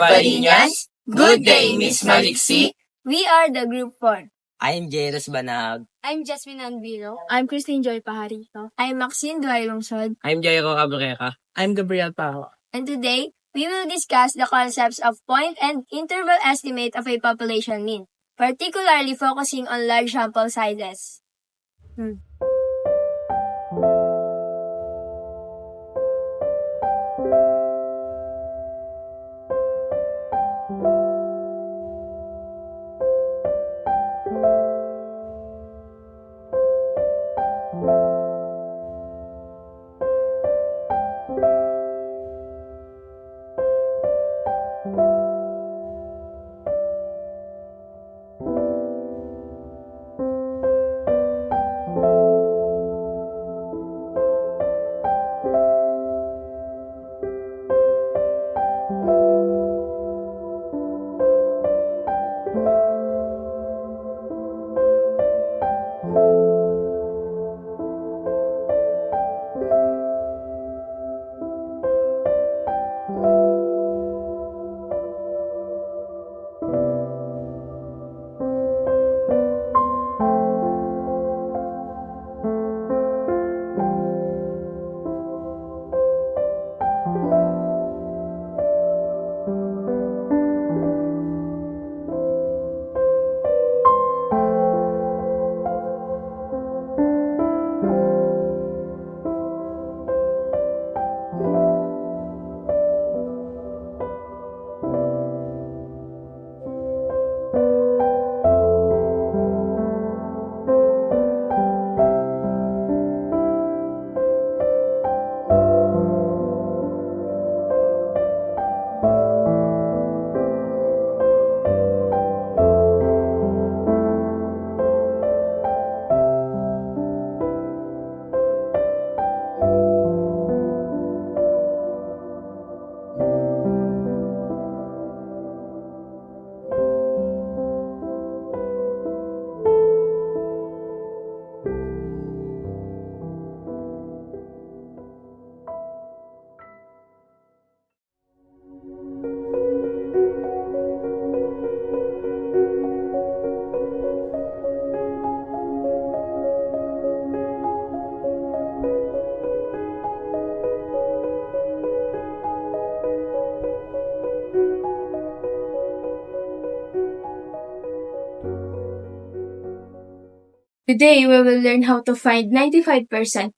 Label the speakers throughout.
Speaker 1: Palinyas. Good day, Miss Maliksi.
Speaker 2: We are the Group 4.
Speaker 3: I'm Jairus Banag.
Speaker 2: I'm Jasmine Anvilo. I'm Christine Joy Pajarito. I'm Maxine Duay Lungsod.
Speaker 4: I'm Jairo Cabrera. I'm Gabriel Pajo.
Speaker 2: And today, we will discuss the concepts of point and interval estimate of a population mean, particularly focusing on large sample sizes. Today, we will learn how to find 95%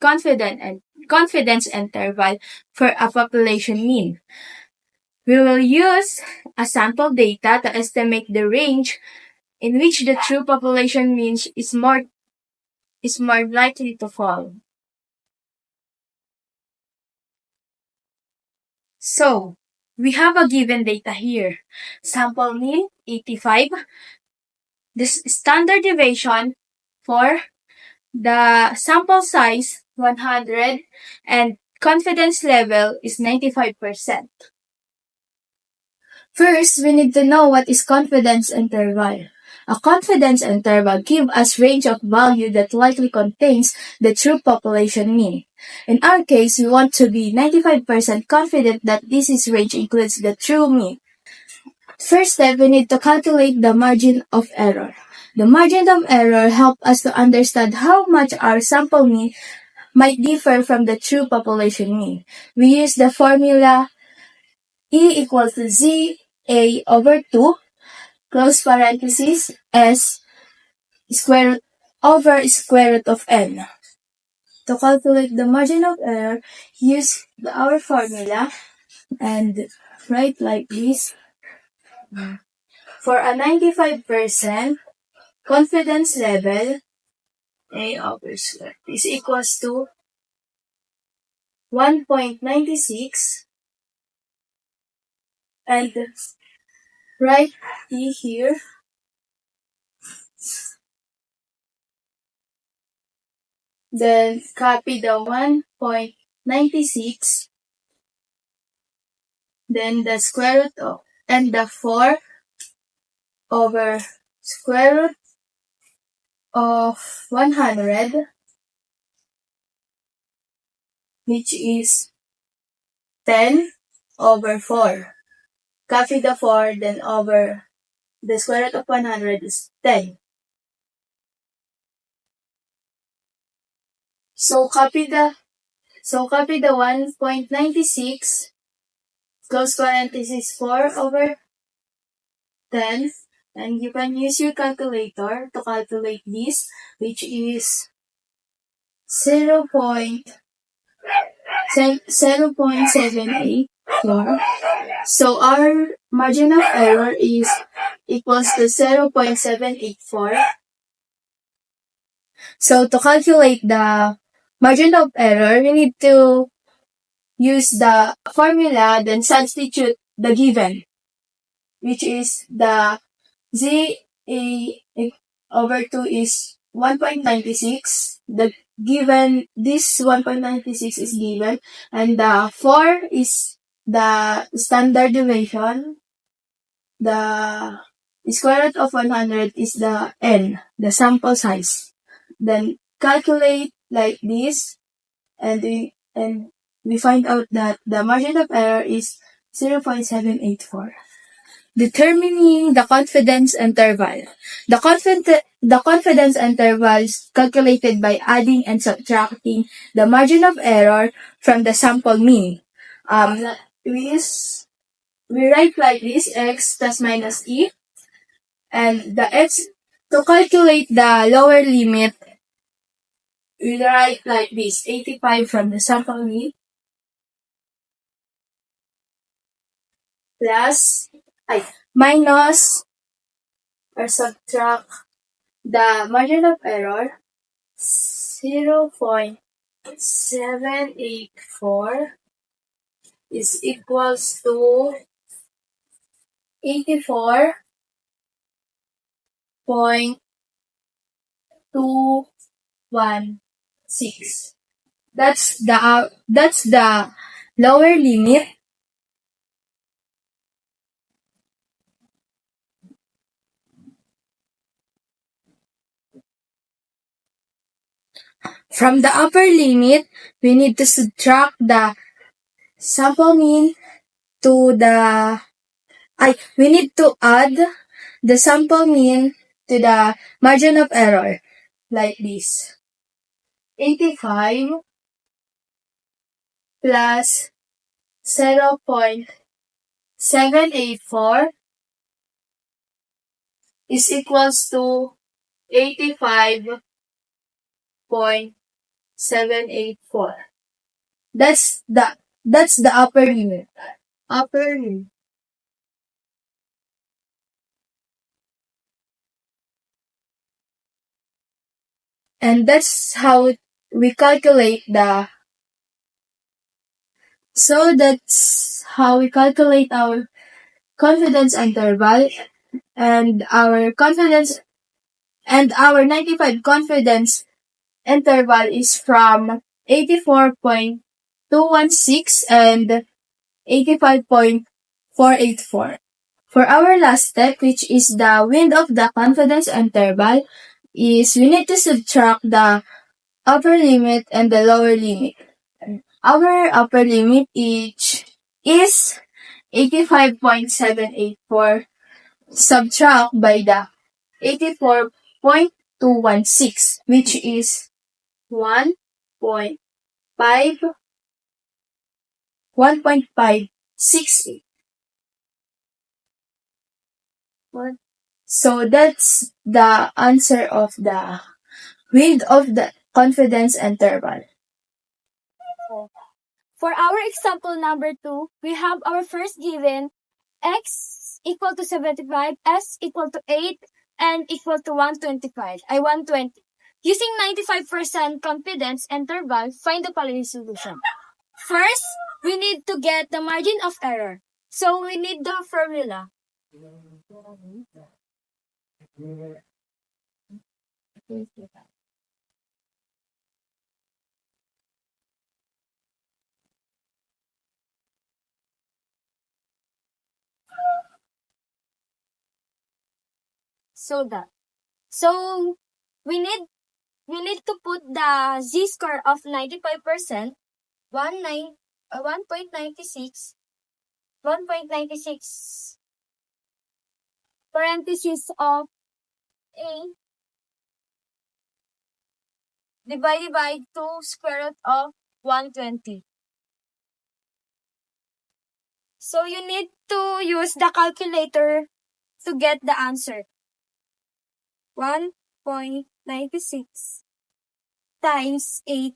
Speaker 2: confidence interval for a population mean. We will use a sample data to estimate the range in which the true population mean is more likely to fall. So, we have a given data here. Sample mean 85. The standard deviation for the sample size 100 and confidence level is 95%. First, we need to know what is confidence interval. A confidence interval gives us range of value that likely contains the true population mean. In our case, we want to be 95% confident that this range includes the true mean. First step, we need to calculate the margin of error. The margin of error helps us to understand how much our sample mean might differ from the true population mean. We use the formula E equals to ZA over 2, close parenthesis, S square root over square root of N. To calculate the margin of error, use our formula and write like this. For a 95% confidence level, A over square is equals to 1.96 and write E here. Then copy the 1.96, then the square root of, and the 4 over square root of 100, which is 10 over 4. copy the 4, then over the square root of 100 is 10. So copy the 1.96, close parenthesis 4 over 10, and you can use your calculator to calculate this, which is 0.784. So our margin of error is equals to 0.784. So to calculate the margin of error, we need to use the formula, then substitute the given, which is the Z A over 2 is 1.96. The given, this 1.96 is given, and the 4 is the standard deviation. The square root of 100 is the n, the sample size. Then calculate like this, and we find out that the margin of error is 0.784. Determining the confidence interval. The confidence interval is calculated by adding and subtracting the margin of error from the sample mean. We write like this: x plus minus e, and the x, to calculate the lower limit, we write like this: 85 from the sample mean plus minus or subtract the margin of error 0.784 is equals to 84.216. That's the lower limit. From the upper limit, we need to subtract the sample mean to the, we need to add the sample mean to the margin of error, like this. 85 plus 0.784 is equals to 85.784. That's the upper limit. Upper limit. And that's how we calculate our confidence interval, and our 95 confidence interval is from 84.216 and 85.484. For our last step, which is the width of the confidence interval, is we need to subtract the upper limit and the lower limit. Our upper limit is 85.784 subtract by the 84.216, which is 1.568. So that's the answer of the width of the confidence interval.
Speaker 5: For our example number 2, we have our first given x equal to 75, s equal to 8, and equal to 120. Using 95% confidence interval, find the following solution. First, we need to get the margin of error. So we need the formula. So we need to put the z-score of 95%, 1.96 1.96 parenthesis of A divided by 2 square root of 120. So you need to use the calculator to get the answer. 1.96 times 8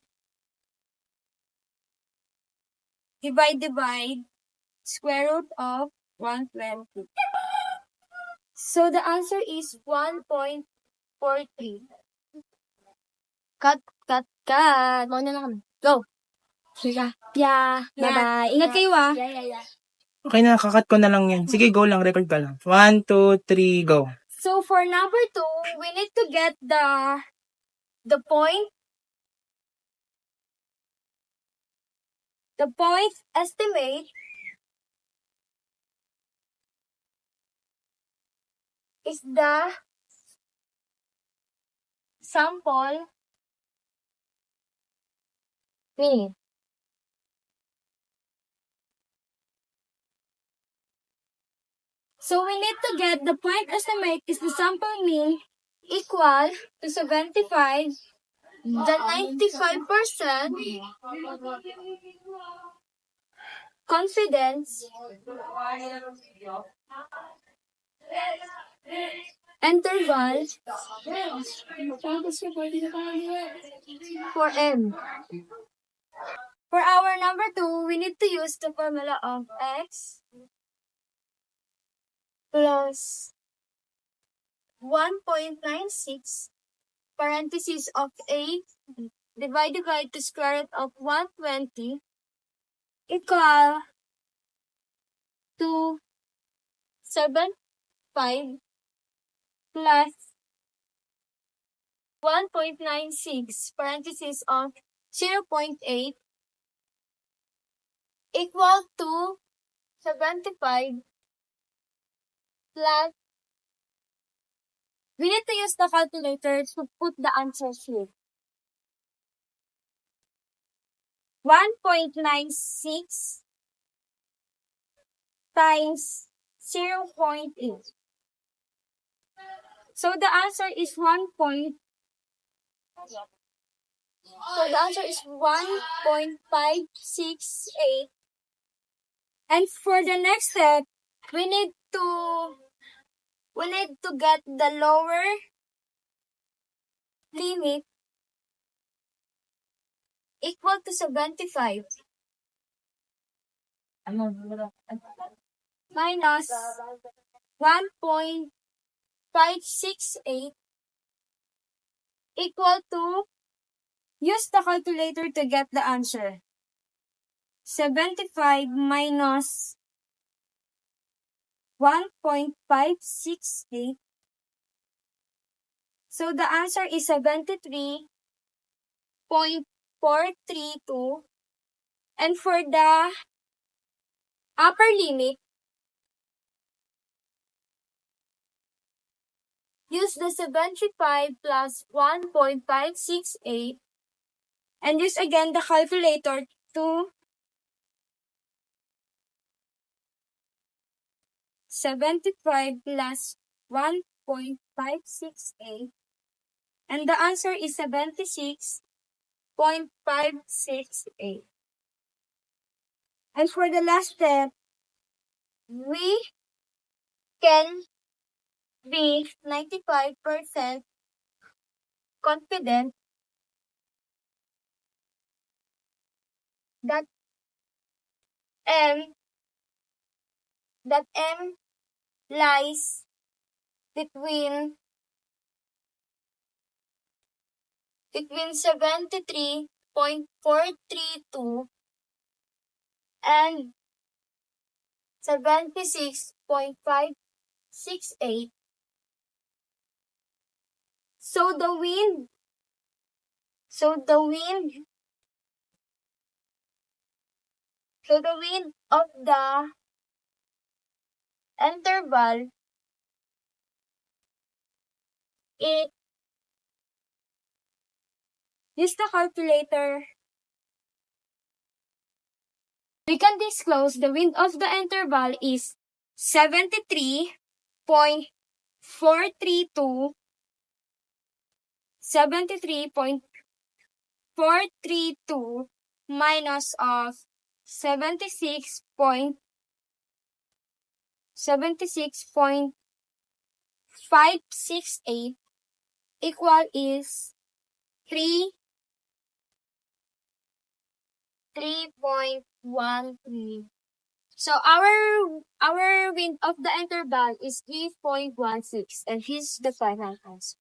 Speaker 5: divided by square root of 120. So the answer is 1.43. Cut. Mauna na kami. Go. Sige. Yeah. Bye-bye. Ingat kayo ah. Yeah.
Speaker 4: Okay na, kakat ko na lang yan. Sige, go lang. Record ka lang. 1, 2, 3, go.
Speaker 5: So for number 2, we need to get the point. The point estimate is the sample mean. So we need to get the point estimate is the sample mean equal to 75, the 95% confidence interval for M. For our number 2, we need to use the formula of x plus 1.96 parenthesis of A divided by the square root of 120 equal to 75 plus 1.96 parenthesis of 0.8 equal to 75 plus, we need to use the calculator to put the answers here. 1.96 times 0.8. So the answer is 1.568. And for the next step, we need to get the lower limit equal to 75 minus 1.568 equal to, use the calculator to get the answer. 75 minus 1.568. So the answer is 73.432. And for the upper limit, use the 75 plus 1.568 and use again the calculator to 75 plus 1.568, and the answer is 76.568. And for the last step, we can be 95% confident that M lies between 73.432 and 76.568. So the wind of the interval, it, use the calculator we can disclose the wind of the interval is 73.432 73.432 minus of 76.568 equal is 3.13. So our wind of the interval is 3.16, and here's the final answer.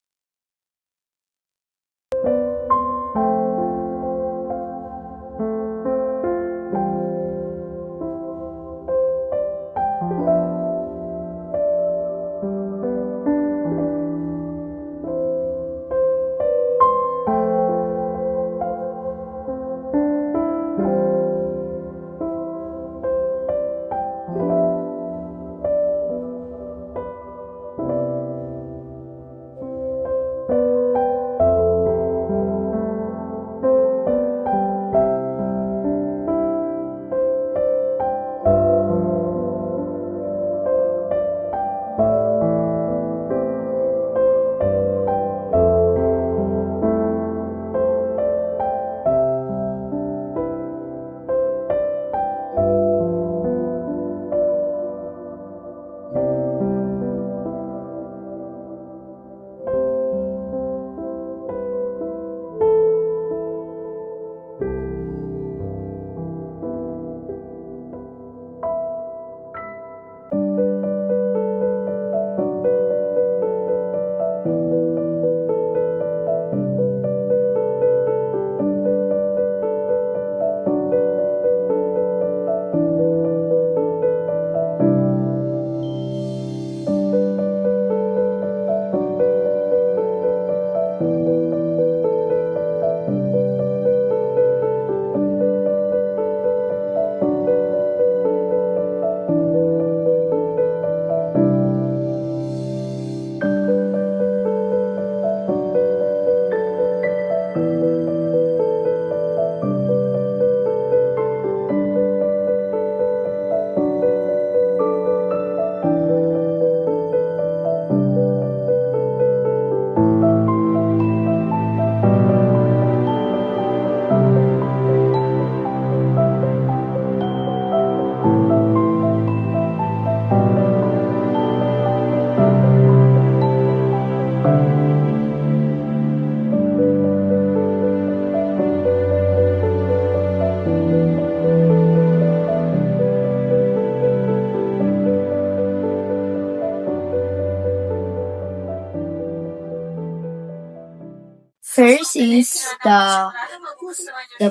Speaker 2: First is the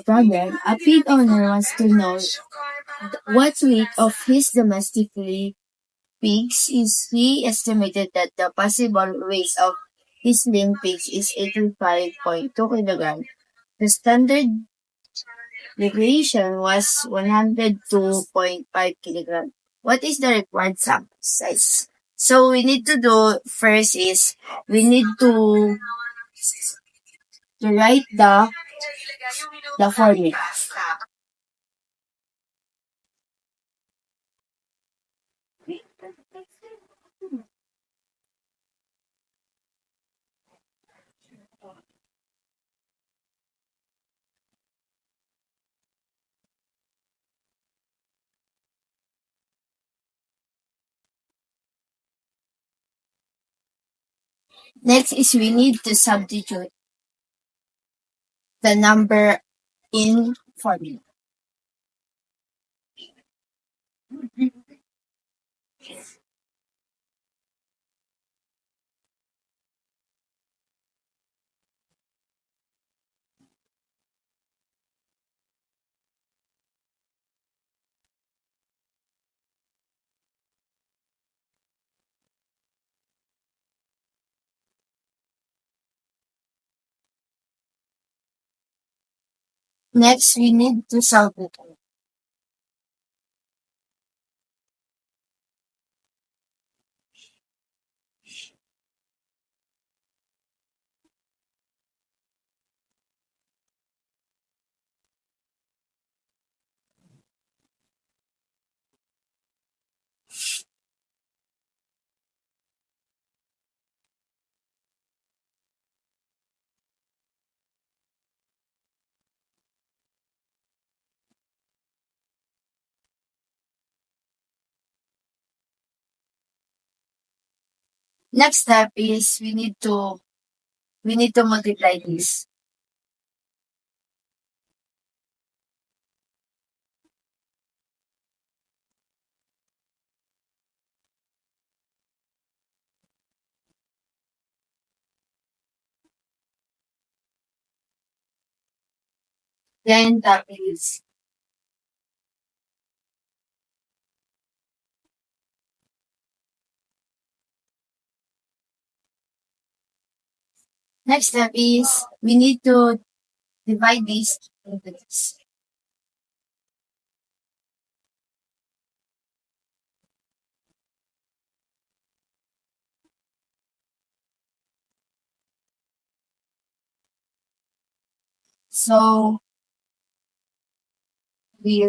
Speaker 2: problem. A pig owner wants to know what weight of his domestic pigs is. He estimated that the possible weight of his lean pigs is 85.2 kilograms. The standard deviation was 102.5 kilograms. What is the required sample size? So we need to do first is we need to write the formula. Next is we need to substitute the number in formula. Next, we need to solve it. Next step is we need to multiply this. Then that is next step is we need to divide this into this. So we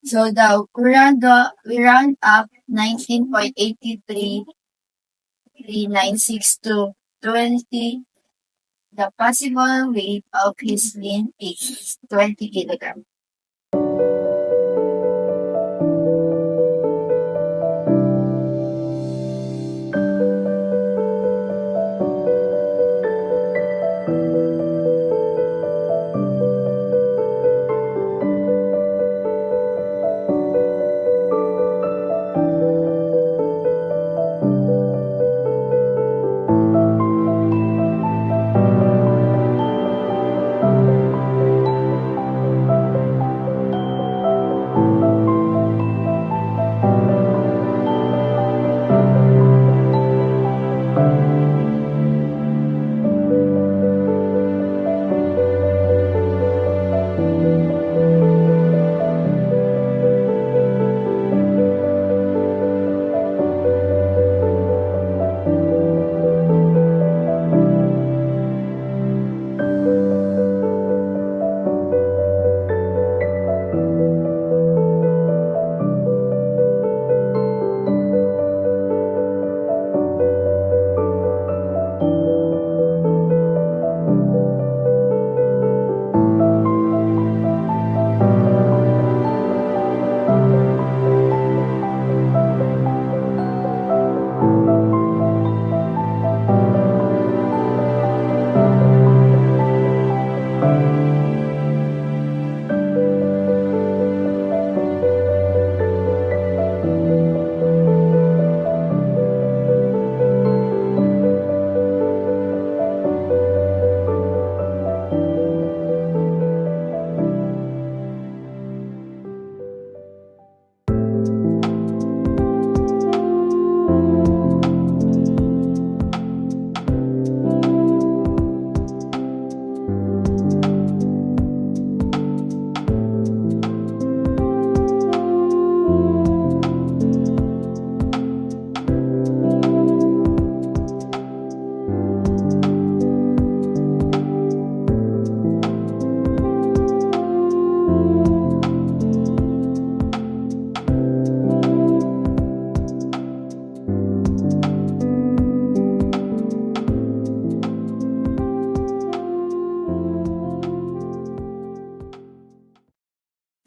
Speaker 2: so we round up 19.83396 to 20. The possible weight of his lean pig is 20 kilograms.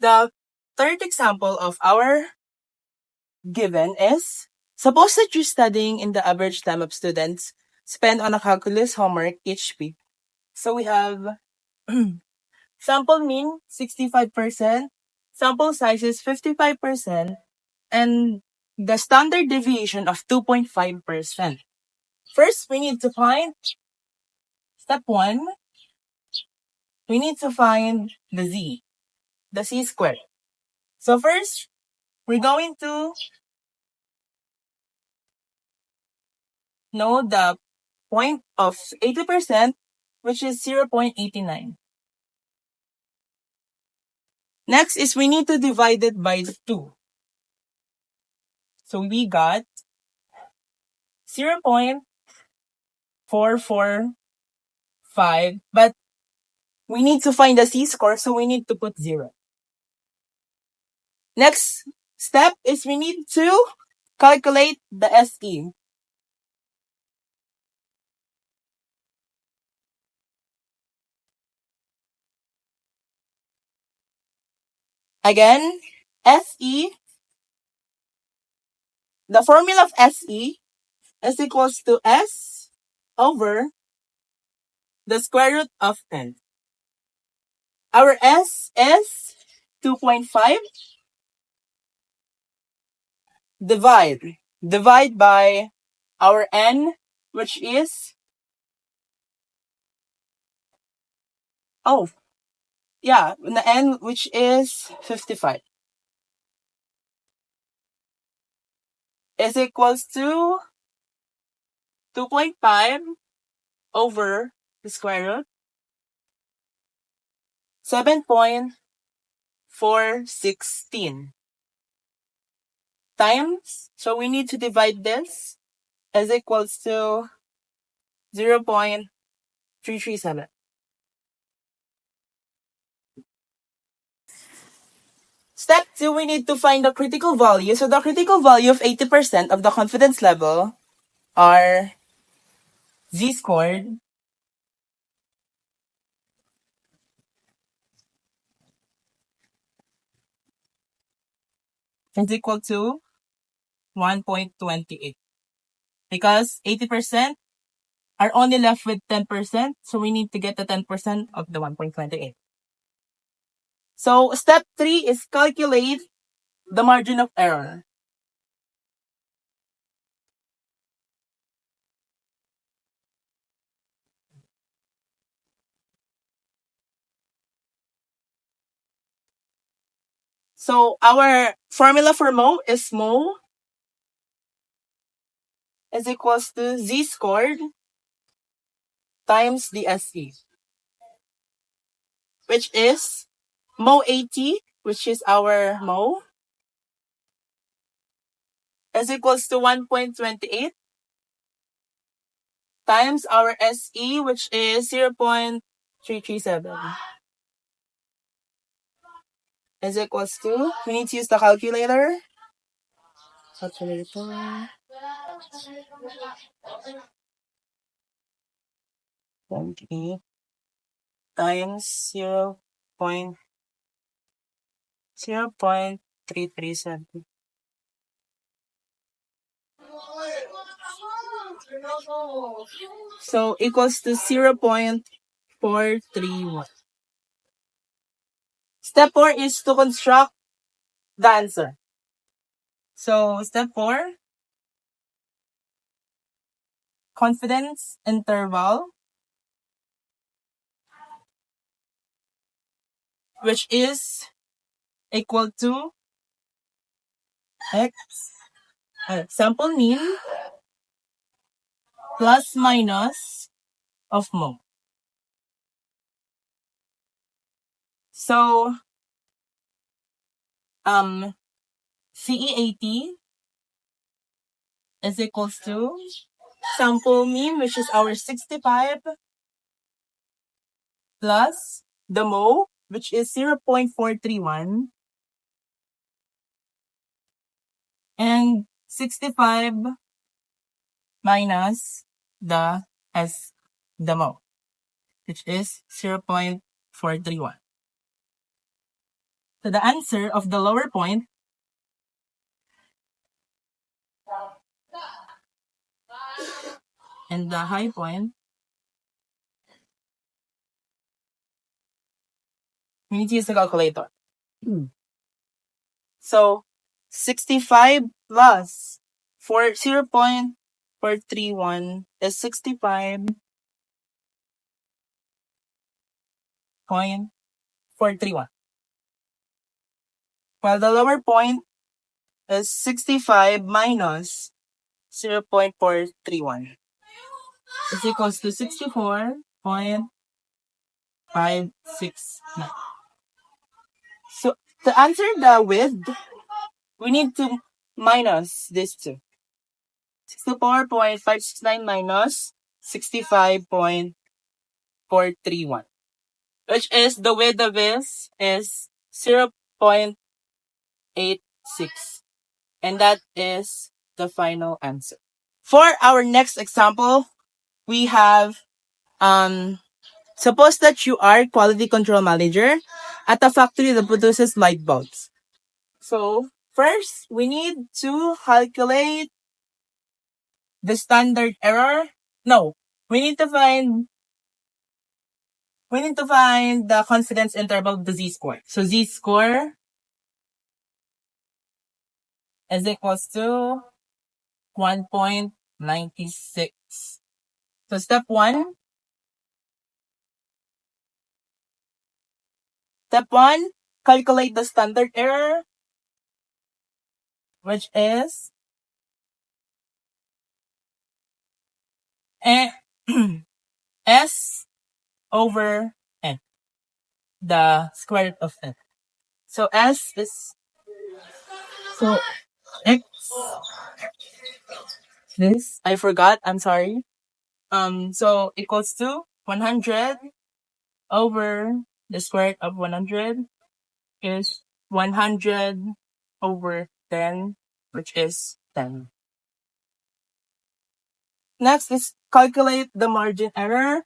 Speaker 4: The third example of our given is, suppose that you're studying in the average time of students spent on a calculus homework each week. So we have sample mean 65%, sample size is 55%, and the standard deviation of 2.5%. First, we need to find step 1. We need to find the z, the c squared. So first, we're going to know the point of 80%, which is 0.89. Next is we need to divide it by 2. So we got 0.445, but we need to find the z-score, so we need to put 0. Next step is we need to calculate the SE. Again, SE, the formula of SE is equals to S over the square root of n. Our S is 2.5. Divide by our n, which is, the n, which is 55, is equals to 2.5 over the square root 7.416 times, so we need to divide this, is equals to 0.337. Step 2, we need to find the critical value. So the critical value of 80% of the confidence level are z-scored is equal to 1.28. Because 80% are only left with 10%, so we need to get the 10% of the 1.28. So step 3 is calculate the margin of error. So our formula for mho is mho is equals to z-scored times the SE, which is mho 80, which is our mho, is equals to 1.28 times our SE, which is 0.337, is equals to, we need to use the calculator. Calculator. 28 times 0.337. So equals to 0.431. Step 4 is to construct the answer. So step 4, confidence interval, which is equal to x, sample mean plus minus of mho. So CE80 is equals to sample mean, which is our 65, plus the mho, which is 0.431, and 65 minus the mho, which is 0.431. So the answer of the lower point and the high point, we need to use the calculator. So 65 plus 0.431 is 65.431. While the lower point is 65 minus 0.431 is equals to 64.569. So To answer the width, we need to minus these two. 64.569 minus 65.431, which is the width of this is 0.86. And that is the final answer. For our next example, we have suppose that you are quality control manager at a factory that produces light bulbs. So first, we need to calculate the standard error. No, we need to find the confidence interval of the z-score. So z-score is equals to 1.96. So step one, calculate the standard error, which is S over N, the square root of N. So S is, so X, this, I forgot, I'm sorry. So equals to 100 over the square root of 100 is 100 over 10, which is 10. Next is calculate the margin error.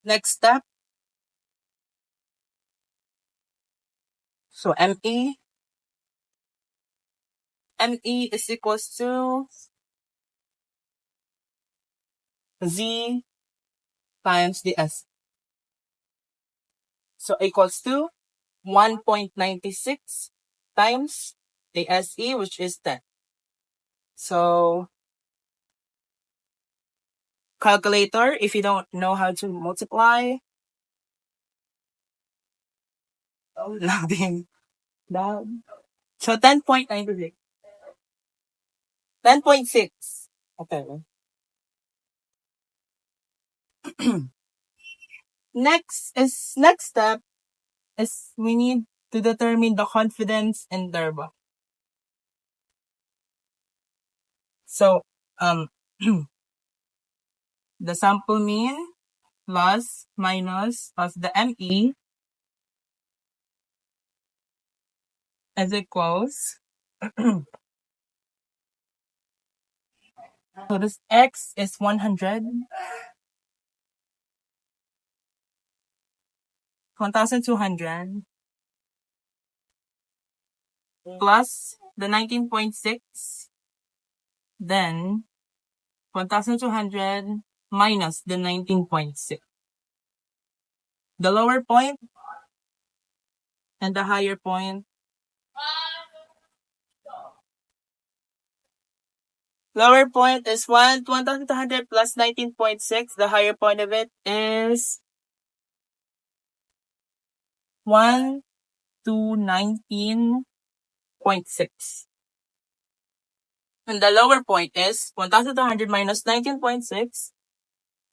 Speaker 4: Next step. So ME is equals to Z times the S. So equals to 1.96 times the SE, which is 10. So calculator, if you don't know how to multiply, nothing. So 10.96. 10.6. Okay. Next step is we need to determine the confidence interval. So the sample mean plus minus of the ME is equals so this X is 100, 1,200 plus the 19.6, then 1,200 minus the 19.6. The lower point and the higher point. Lower point is 1,200 plus 19.6. The higher point of it is 1 to 19.6. And the lower point is 1,200 minus 19.6,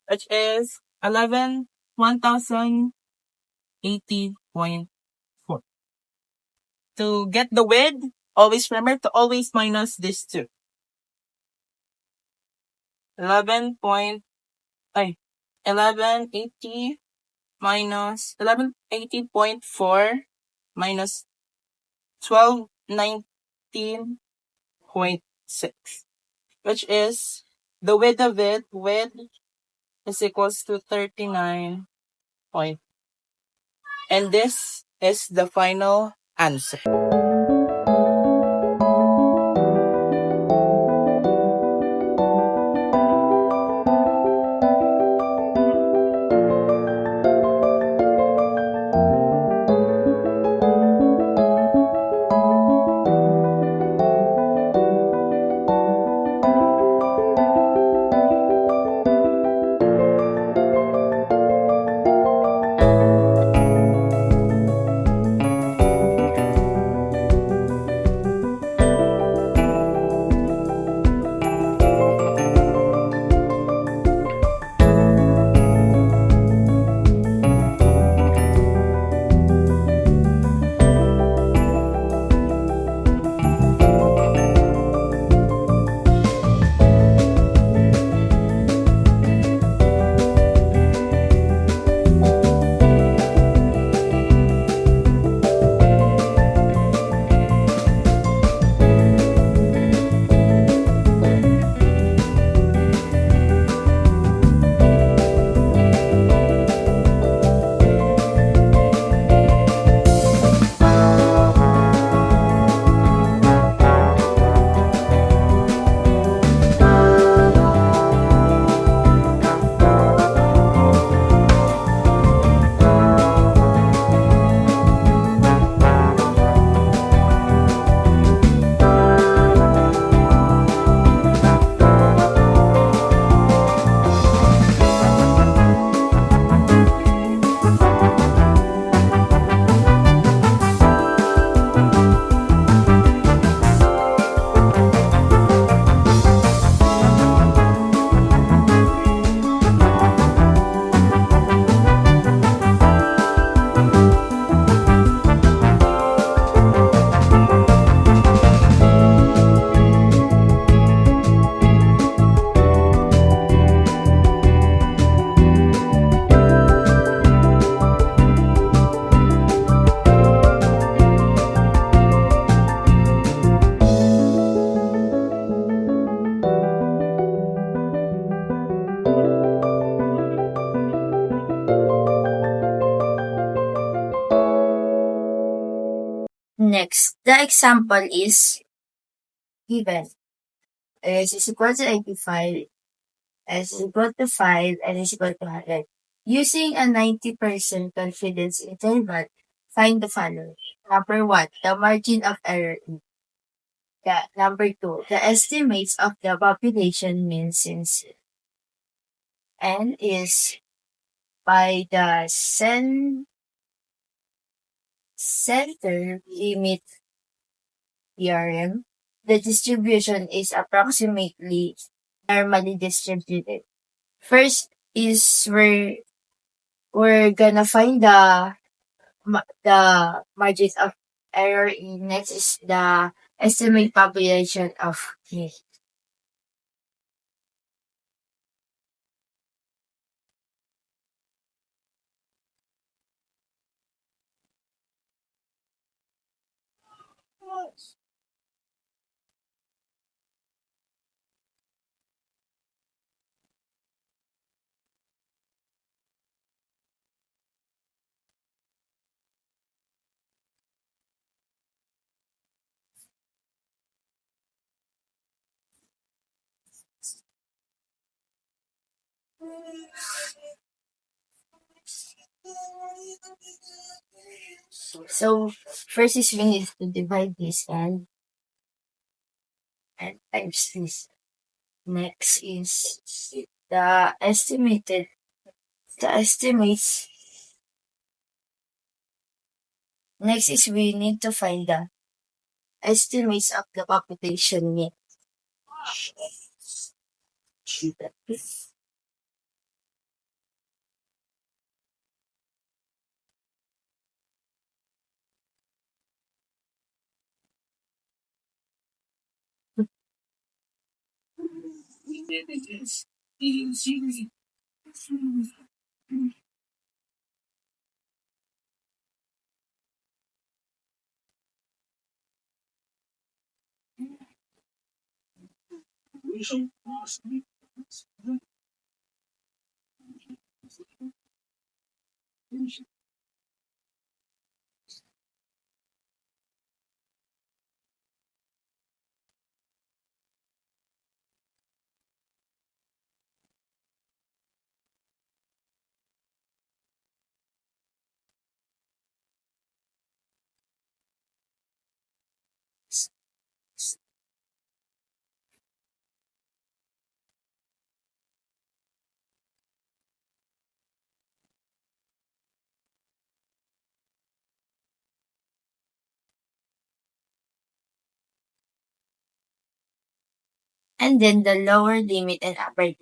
Speaker 4: which is 1,080.4. To get the width, always remember to always minus these two. 1180 minus 1180.4 minus 1219.6, which is the width of it, width is equals to 39 point. And this is the final answer.
Speaker 2: Next, the example is given. S is equal to 85, S is equal to 5, and S is equal to 100. Using a 90% confidence interval, find the following. Number 1, the margin of error. Number 2, the estimates of the population mean since N is by the center limit theorem, the distribution is approximately normally distributed. First is we're gonna find the margins of error. Next is the estimate population of me. So first is we need to divide this and times this. Next is the estimates. Next is we need to find the estimates of the population mean. And then the lower limit and upper limit.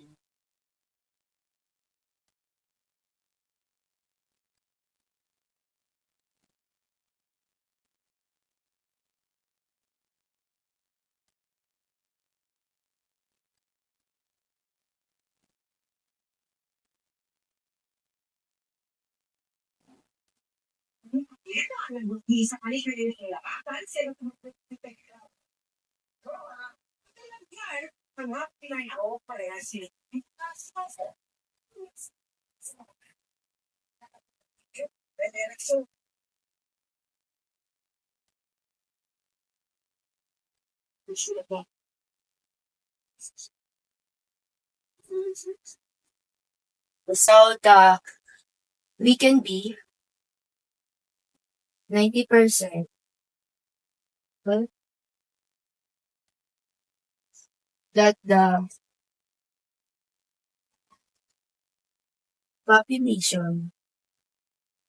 Speaker 2: So we can be 90%. Well, that the population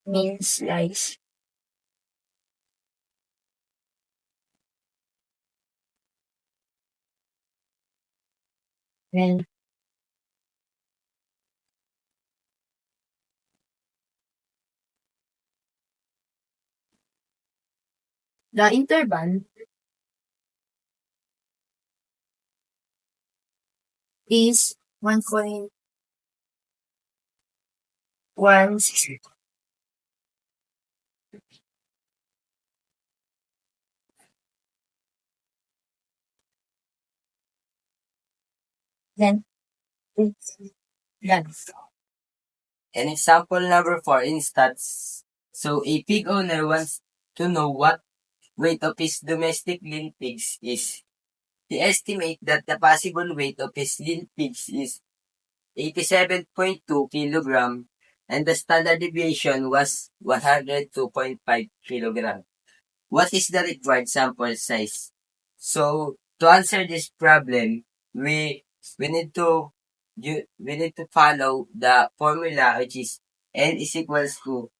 Speaker 2: means lies. And the interval is 1.16. Then it's done.
Speaker 3: And example number 4, instance. So a pig owner wants to know what weight of his domestic lean pigs is, he estimate that the possible weight of his lean pigs is 87.2 kilogram and the standard deviation was 102.5 kilogram. What is the required sample size? So to answer this problem, we need to follow the formula which is n is equals to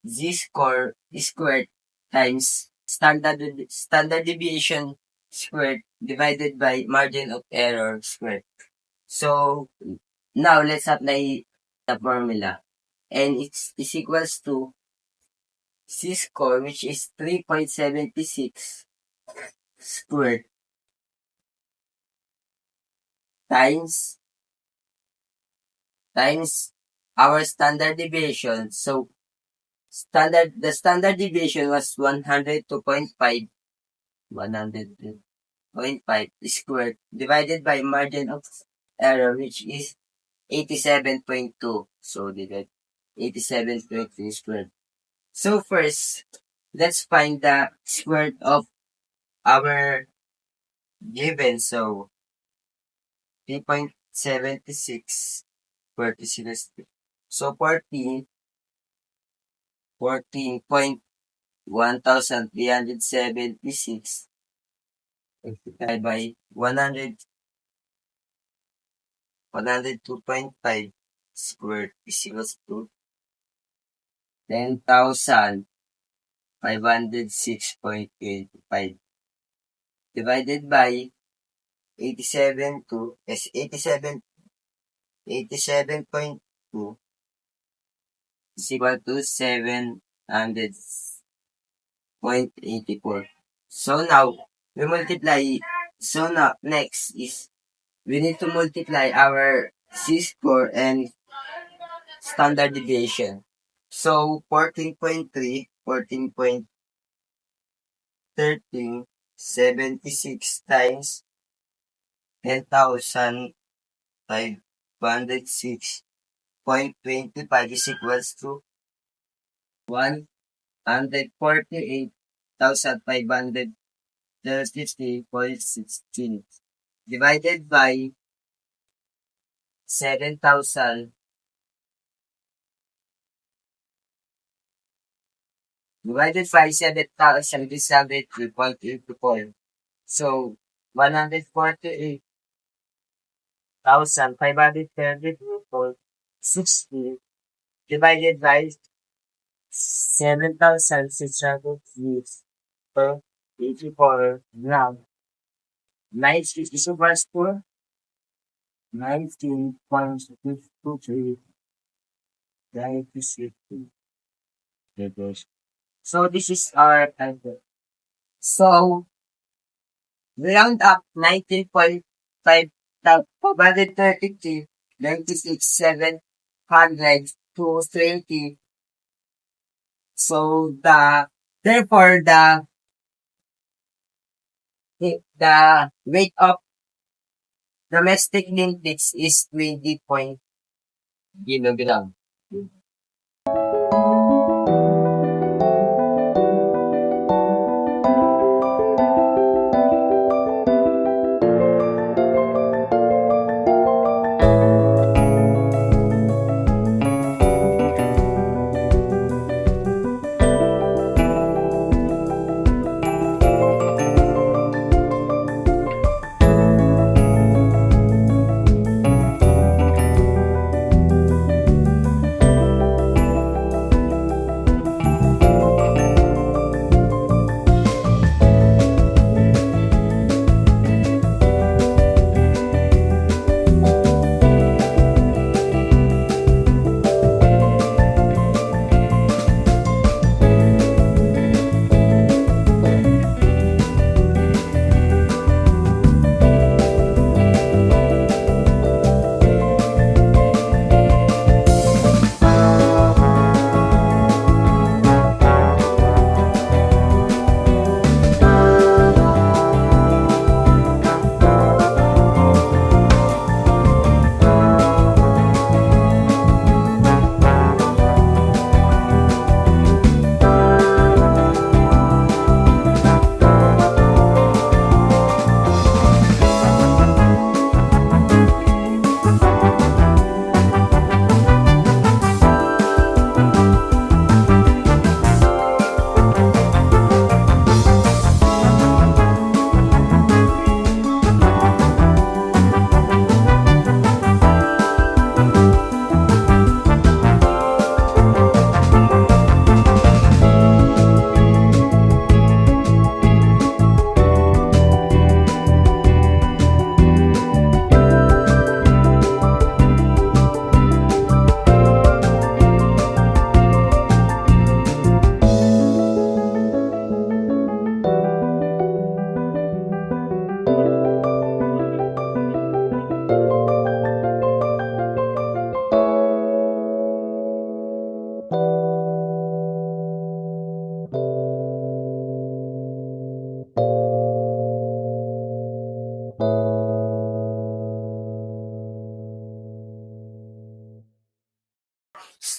Speaker 3: z score squared times standard deviation squared divided by margin of error squared. So now let's apply the formula. And is equals to C score which is 3.76 squared times our standard deviation. So the standard deviation was 102.5 squared divided by margin of error which is 87.2. So divide 87.2 squared. So first, let's find the square root of our given. So 3.76 squared is equals to, so 14.1376 divided by 102.5 squared is equals to 10,506.85 divided by 87.2 is equal to 700.84. So now next is we need to multiply our C-score and standard deviation. So 14.76 times 10,506.25 is equals to 148,533.16 divided by 7,000 divided by 7,603.84. So 148,533.16 divided by 7,603.84 now. 90 is equals to 19.53 So this is our answer. So we round up 19.533 96,700 to 20. So therefore the weight of domestic lean pigs is 20 kilogram.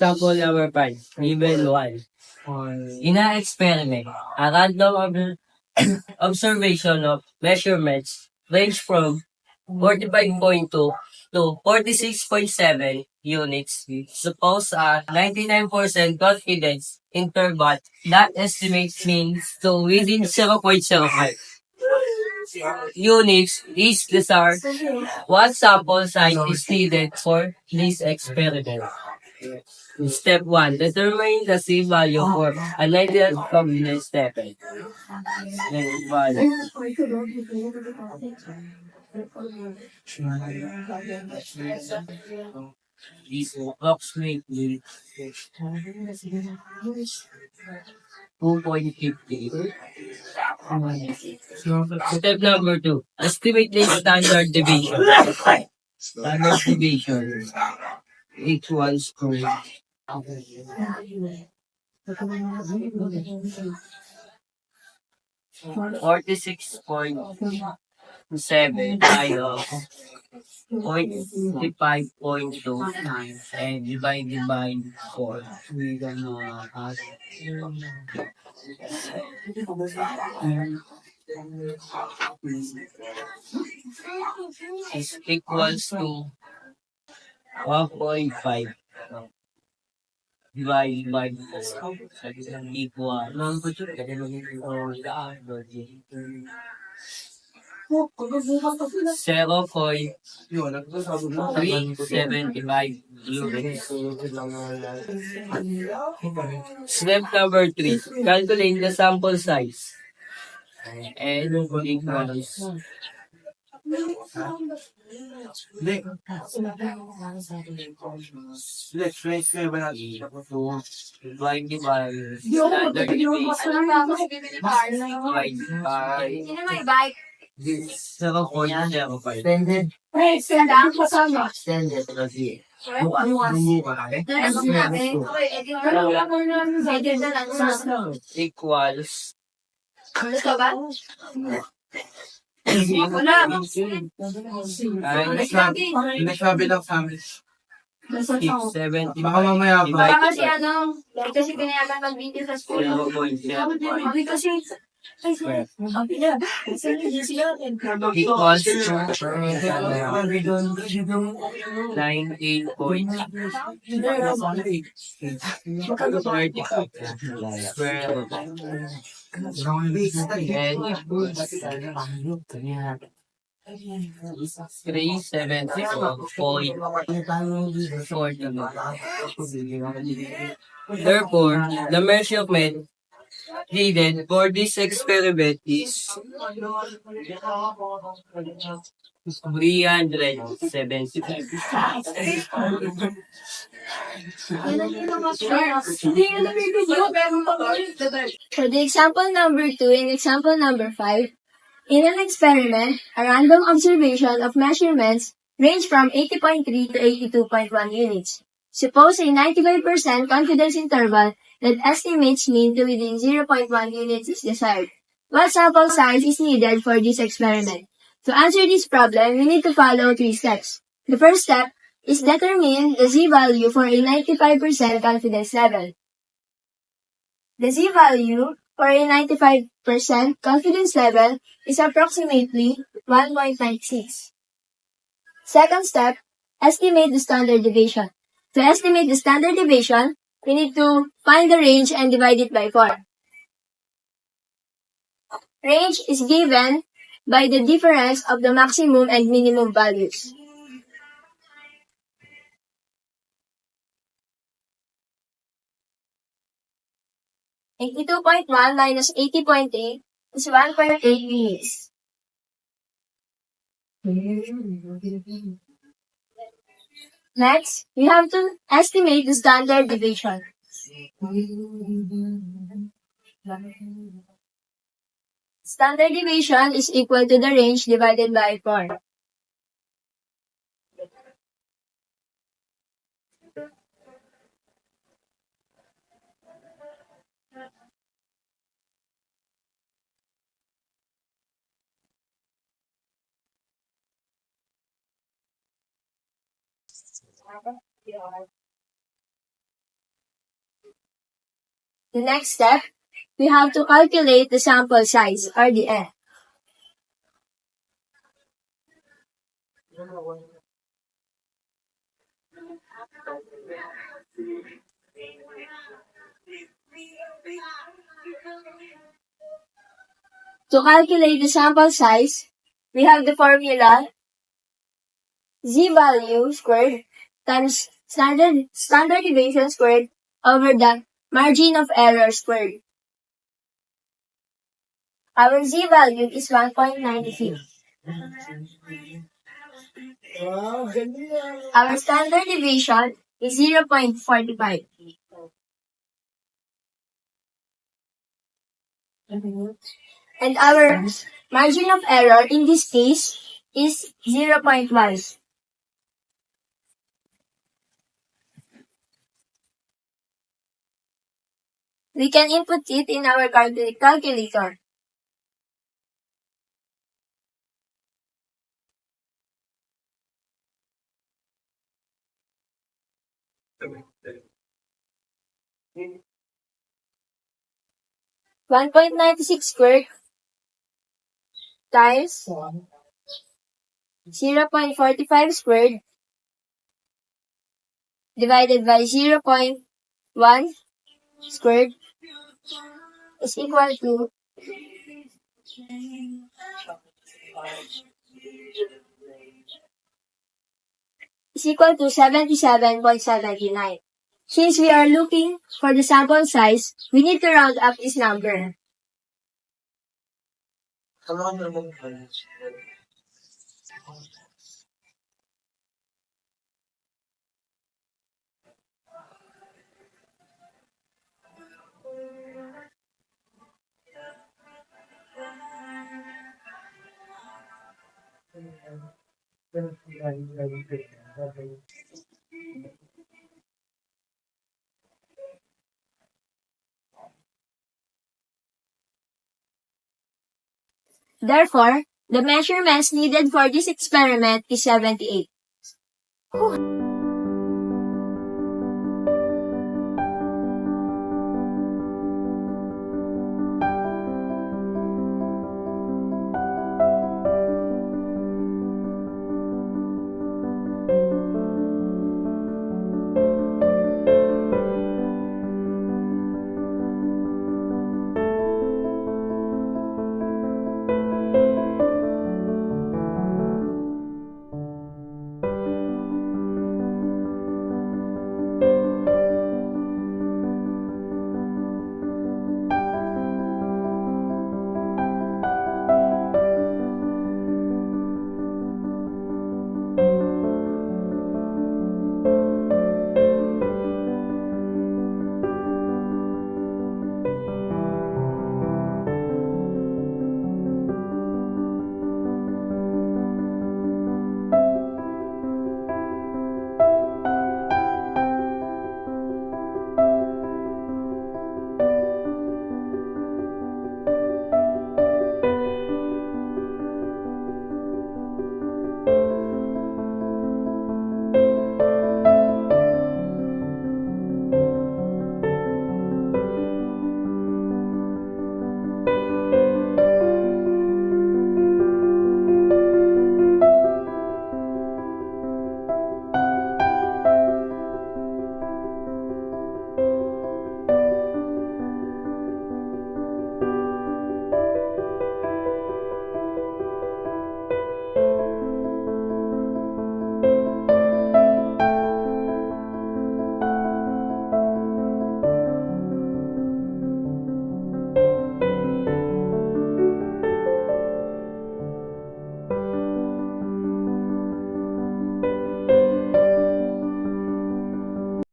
Speaker 3: Example number 5, level 1. In an experiment, a random observation of measurements range from 45.2 to 46.7 units. Suppose a 99% confidence interval that estimates means to within 0.05 units is desired. What sample size is needed for this experiment? Step 1. Determine the C-value for an ideal confidence level. Value is approximately 2.50. Step number 2. Estimate the standard deviation. Standard deviation equals to 46.7 minus 0.55.2 and divided by 4 is equals to 1.5 divided by 4 equal 0.375 units. Step number 3. Calculate the sample size. And equals divided by standard deviation divided by 0.05. Equals
Speaker 4: Nagsabi lang sa amin.
Speaker 3: 670
Speaker 4: Baka mamaya ba?
Speaker 3: divided
Speaker 5: Kasi
Speaker 3: by
Speaker 5: kasi pinayagan mag-video sa school.
Speaker 3: 0.05
Speaker 5: Kasi,
Speaker 3: square
Speaker 5: sila.
Speaker 3: equals to 19.35 square root and 374.42. Therefore, the measurement needed for this experiment is 375.
Speaker 5: For the example number 2 and example number 5, in an experiment, a random observation of measurements range from 80.3 to 82.1 units. Suppose a 95% confidence interval that estimates mean to within 0.1 units is desired. What sample size is needed for this experiment? To answer this problem, we need to follow 3 steps. The first step is determine the z-value for a 95% confidence level. The z-value for a 95% confidence level is approximately 1.96. Second step, estimate the standard deviation. To estimate the standard deviation, we need to find the range and divide it by 4. Range is given by the difference of the maximum and minimum values. (82.1 minus 80.8 is 1.8 units. Next, we have to estimate the standard deviation. Standard deviation is equal to the range divided by 4. The next step, we have to calculate the sample size, or the N. To calculate the sample size, we have the formula z-value squared times standard deviation squared over the margin of error squared. Our z-value is 1.96. Our standard deviation is 0.45. And our margin of error in this case is 0.1. We can input it in our calculator. $1.96 squared times 0.45 squared divided by 0.1 squared is equal to 77.79. Since we are looking for the sample size, we need to round up this number. Therefore, the measurements needed for this experiment is 78.